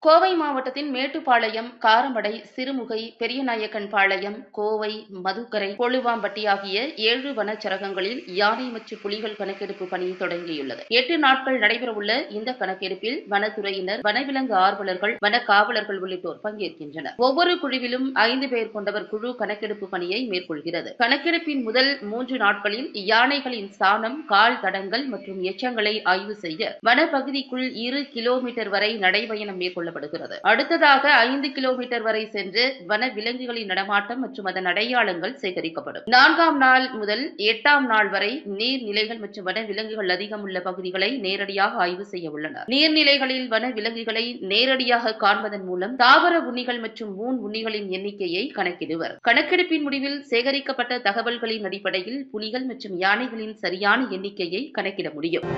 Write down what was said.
கோவை மாவட்டத்தின் மேட்டுப்பாளையம், காரமடை, சிறுமுகை, பெரியநாயக்கன்பாளையம், கோவை, மதுக்கரை, கொழுவாம்பட்டி ஆகிய 7 வனச்சரகங்களில் யானை மற்றும் புலிகள் கணக்கெடுப்பு பணி தொடங்கியுள்ளது. 8 நாட்கள் நடைபெறவுள்ள இந்த கணக்கெடுப்பில் வனத்துறையினர், வனவிலங்கு ஆர்வலர்கள், வன காவலர்கள் உள்ளிட்டோர் பங்கேற்கின்றனர். ஒவ்வொரு குழுவிலும் 5 பேர் கொண்டவர் குழு கணக்கெடுப்பு பணியை மேற்கொள்கிறது. கணக்கெடுப்பின் முதல் 3 நாட்களில் யானைகளின் சாணம், கால் தடங்கள் மற்றும் எச்சங்களை ஆய்வு செய்ய வனப்பகுதிக்குள் 2 கிலோமீட்டர் வரை நடைபயணம் மேற்கொள்ளப்படுகிறது. அடுத்ததாக 5 கிலோமீட்டர் வரை சென்று வன விலங்குகளின் நடமாட்டம் மற்றும் அதன் அடையாளங்கள் சேகரிக்கப்படும். 4ஆம் நாள் முதல் 8ஆம் நாள் வரை நீர்நிலைகள் மற்றும் வன விலங்குகள் அதிகம் உள்ள பகுதிகளை நேரடியாக ஆய்வு செய்ய உள்ளனர். நீர்நிலைகளில் வன விலங்குகளை நேரடியாக காண்பதன் மூலம் தாவர உண்ணிகள் மற்றும் ஊன் உண்ணிகளின் எண்ணிக்கையை கணக்கிடுவர். கணக்கெடுப்பின் முடிவில் சேகரிக்கப்பட்ட தகவல்களின் அடிப்படையில் புலிகள் மற்றும் யானைகளின் சரியான எண்ணிக்கையை கணக்கிட முடியும்.